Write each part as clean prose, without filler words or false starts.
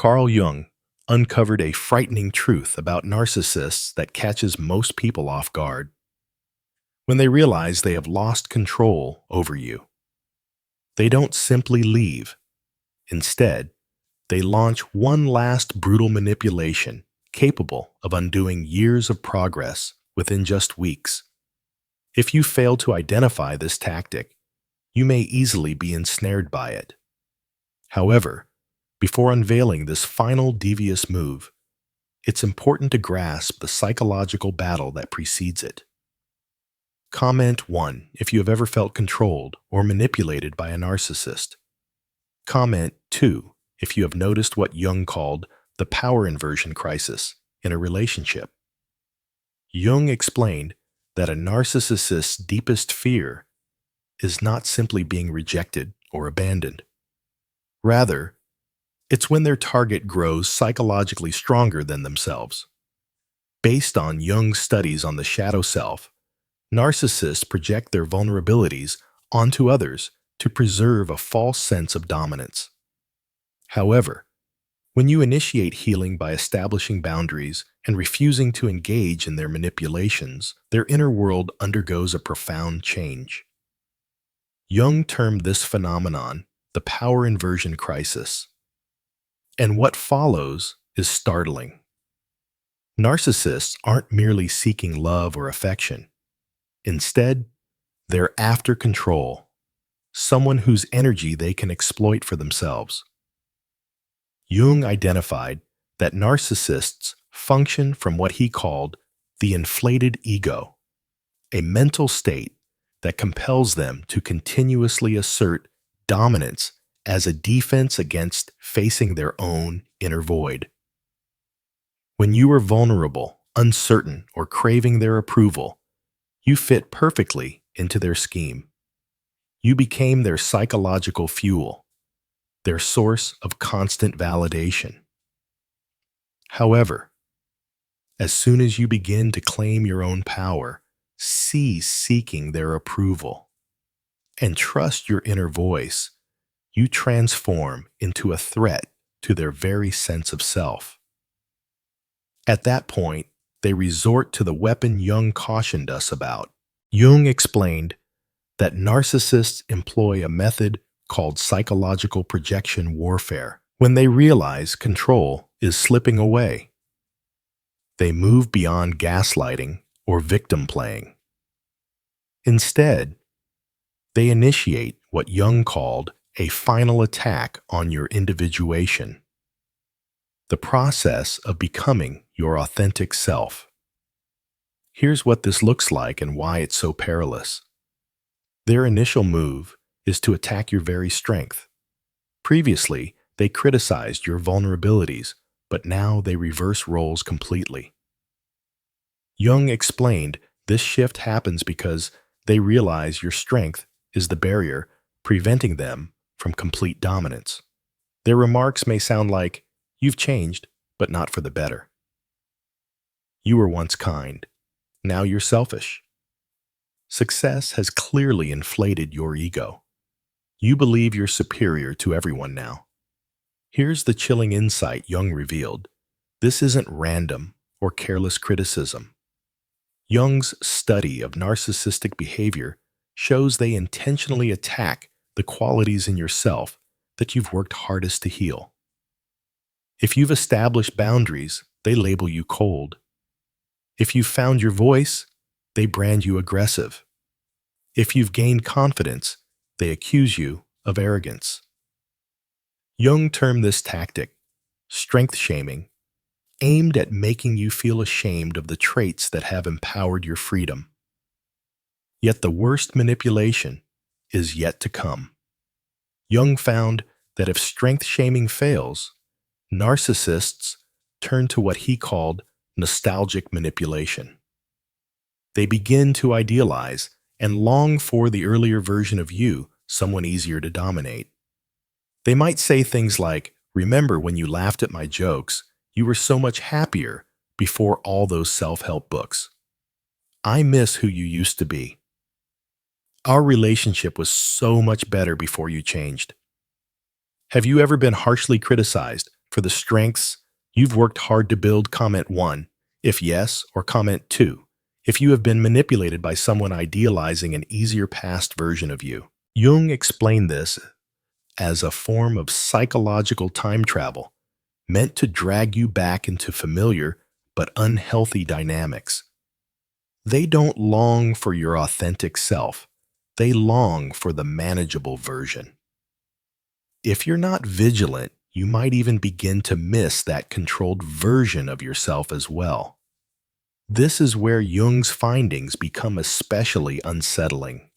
Carl Jung uncovered a frightening truth about narcissists that catches most people off guard when they realize they have lost control over you. They don't simply leave. Instead, they launch one last brutal manipulation capable of undoing years of progress within just weeks. If you fail to identify this tactic, you may easily be ensnared by it. However, before unveiling this final devious move, it's important to grasp the psychological battle that precedes it. Comment 1 if you have ever felt controlled or manipulated by a narcissist. Comment 2 if you have noticed what Jung called the power inversion crisis in a relationship. Jung explained that a narcissist's deepest fear is not simply being rejected or abandoned. Rather, it's when their target grows psychologically stronger than themselves. Based on Jung's studies on the shadow self, narcissists project their vulnerabilities onto others to preserve a false sense of dominance. However, when you initiate healing by establishing boundaries and refusing to engage in their manipulations, their inner world undergoes a profound change. Jung termed this phenomenon the power inversion crisis. And what follows is startling. Narcissists aren't merely seeking love or affection. Instead, they're after control, someone whose energy they can exploit for themselves. Jung identified that narcissists function from what he called the inflated ego, a mental state that compels them to continuously assert dominance as a defense against facing their own inner void. When you are vulnerable, uncertain, or craving their approval, you fit perfectly into their scheme. You became their psychological fuel, their source of constant validation. However, as soon as you begin to claim your own power, cease seeking their approval, and trust your inner voice, you transform into a threat to their very sense of self. At that point, they resort to the weapon Jung cautioned us about. Jung explained that narcissists employ a method called psychological projection warfare when they realize control is slipping away. They move beyond gaslighting or victim playing. Instead, they initiate what Jung called a final attack on your individuation, the process of becoming your authentic self. Here's what this looks like and why it's so perilous. Their initial move is to attack your very strength. Previously, they criticized your vulnerabilities, but now they reverse roles completely. Jung explained this shift happens because they realize your strength is the barrier preventing them from complete dominance. Their remarks may sound like, "You've changed, but not for the better. You were once kind. Now you're selfish." Success has clearly inflated your ego. You believe you're superior to everyone now. Here's the chilling insight Jung revealed. This isn't random or careless criticism. Jung's study of narcissistic behavior shows they intentionally attack the qualities in yourself that you've worked hardest to heal. If you've established boundaries, they label you cold. If you've found your voice, they brand you aggressive. If you've gained confidence, they accuse you of arrogance. Jung termed this tactic strength shaming, aimed at making you feel ashamed of the traits that have empowered your freedom. Yet the worst manipulation is yet to come. Jung found that if strength shaming fails, narcissists turn to what he called nostalgic manipulation. They begin to idealize and long for the earlier version of you, someone easier to dominate. They might say things like, "Remember when you laughed at my jokes? You were so much happier before all those self-help books. I miss who you used to be. Our relationship was so much better before you changed." Have you ever been harshly criticized For the strengths you've worked hard to build, comment 1, if yes, or comment 2, if you have been manipulated by someone idealizing an easier past version of you. Jung explained this as a form of psychological time travel, meant to drag you back into familiar but unhealthy dynamics. They don't long for your authentic self. They long for the manageable version. If you're not vigilant, you might even begin to miss that controlled version of yourself as well. This is where Jung's findings become especially unsettling.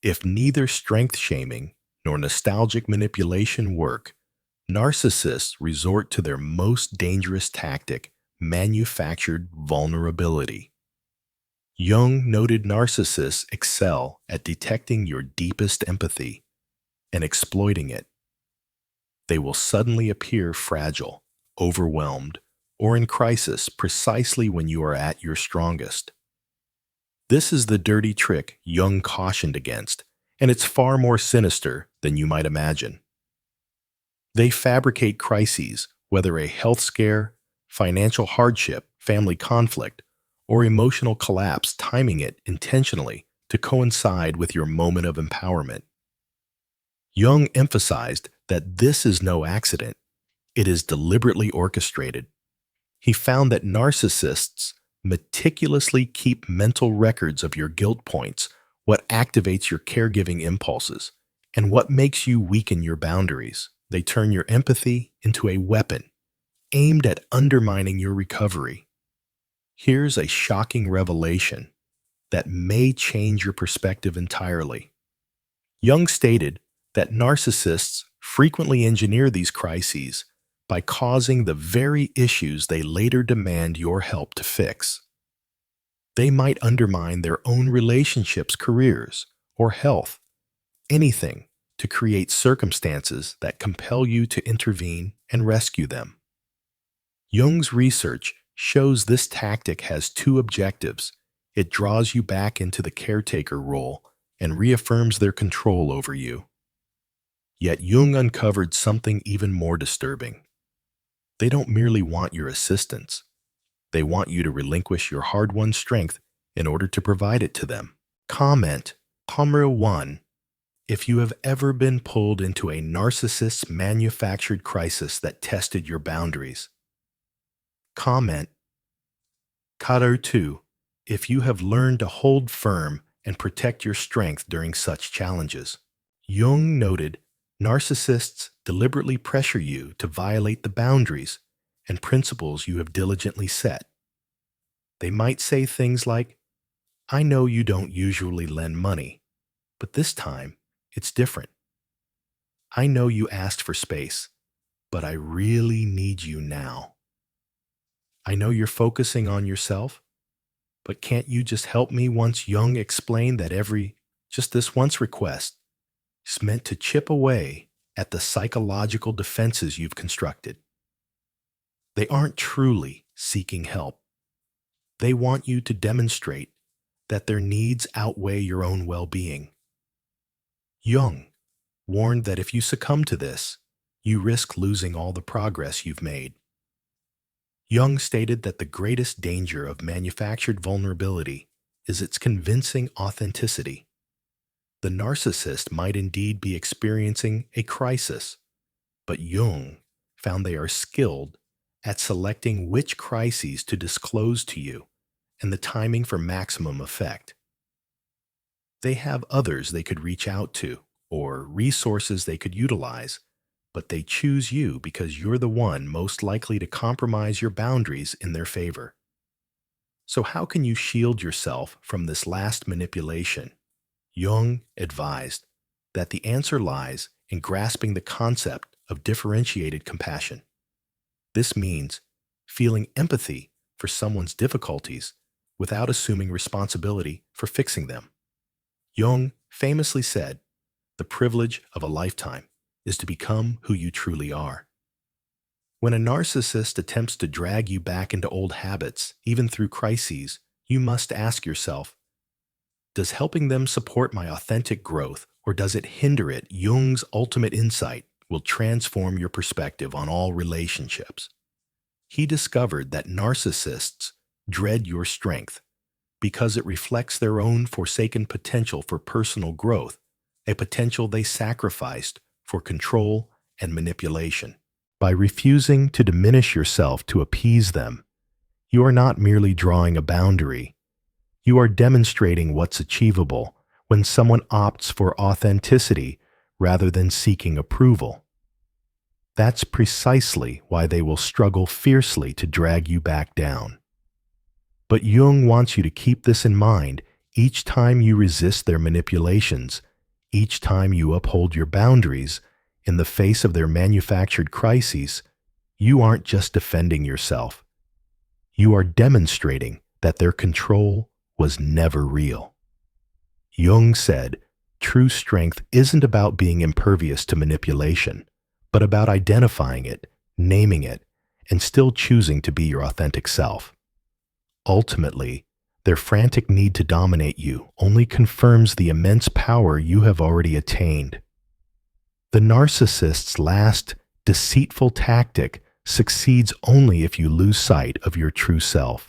If neither strength shaming nor nostalgic manipulation work, narcissists resort to their most dangerous tactic, manufactured vulnerability. Jung noted narcissists excel at detecting your deepest empathy and exploiting it. They will suddenly appear fragile, overwhelmed, or in crisis precisely when you are at your strongest. This is the dirty trick Jung cautioned against, and it's far more sinister than you might imagine. They fabricate crises, whether a health scare, financial hardship, family conflict, or emotional collapse, timing it intentionally to coincide with your moment of empowerment. Jung emphasized that this is no accident. It is deliberately orchestrated. He found that narcissists meticulously keep mental records of your guilt points, what activates your caregiving impulses, and what makes you weaken your boundaries. They turn your empathy into a weapon aimed at undermining your recovery. Here's a shocking revelation that may change your perspective entirely. Jung stated that narcissists frequently engineer these crises by causing the very issues they later demand your help to fix. They might undermine their own relationships, careers, or health, anything to create circumstances that compel you to intervene and rescue them. Jung's research shows this tactic has two objectives. It draws you back into the caretaker role and reaffirms their control over you. Yet Jung uncovered something even more disturbing. They don't merely want your assistance. They want you to relinquish your hard-won strength in order to provide it to them. Comment 1. If you have ever been pulled into a narcissist's manufactured crisis that tested your boundaries. Comment 2. If you have learned to hold firm and protect your strength during such challenges. Jung noted narcissists deliberately pressure you to violate the boundaries and principles you have diligently set. They might say things like, "I know you don't usually lend money, but this time it's different. I know you asked for space, but I really need you now. I know you're focusing on yourself, but can't you just help me?" Once Jung explained that just this once request is meant to chip away at the psychological defenses you've constructed. They aren't truly seeking help. They want you to demonstrate that their needs outweigh your own well-being. Jung warned that if you succumb to this, you risk losing all the progress you've made. Jung stated that the greatest danger of manufactured vulnerability is its convincing authenticity. The narcissist might indeed be experiencing a crisis, but Jung found they are skilled at selecting which crises to disclose to you and the timing for maximum effect. They have others they could reach out to or resources they could utilize, but they choose you because you're the one most likely to compromise your boundaries in their favor. So how can you shield yourself from this last manipulation? Jung advised that the answer lies in grasping the concept of differentiated compassion. This means feeling empathy for someone's difficulties without assuming responsibility for fixing them. Jung famously said, "The privilege of a lifetime is to become who you truly are." When a narcissist attempts to drag you back into old habits, even through crises, you must ask yourself, does helping them support my authentic growth, or does it hinder it? Jung's ultimate insight will transform your perspective on all relationships. He discovered that narcissists dread your strength because it reflects their own forsaken potential for personal growth, a potential they sacrificed for control and manipulation. By refusing to diminish yourself to appease them, you are not merely drawing a boundary, you are demonstrating what's achievable when someone opts for authenticity rather than seeking approval. That's precisely why they will struggle fiercely to drag you back down. But Jung wants you to keep this in mind each time you resist their manipulations, each time you uphold your boundaries in the face of their manufactured crises. You aren't just defending yourself. You are demonstrating that their control was never real. Jung said, true strength isn't about being impervious to manipulation, but about identifying it, naming it, and still choosing to be your authentic self. Ultimately, their frantic need to dominate you only confirms the immense power you have already attained. The narcissist's last, deceitful tactic succeeds only if you lose sight of your true self.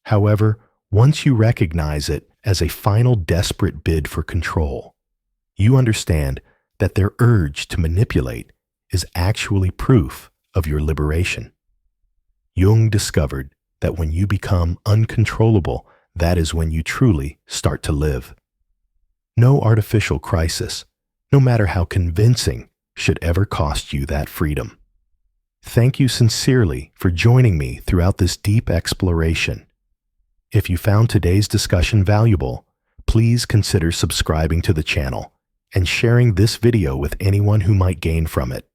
However, once you recognize it as a final desperate bid for control, you understand that their urge to manipulate is actually proof of your liberation. Jung discovered that when you become uncontrollable, that is when you truly start to live. No artificial crisis, no matter how convincing, should ever cost you that freedom. Thank you sincerely for joining me throughout this deep exploration. If you found today's discussion valuable, please consider subscribing to the channel and sharing this video with anyone who might gain from it.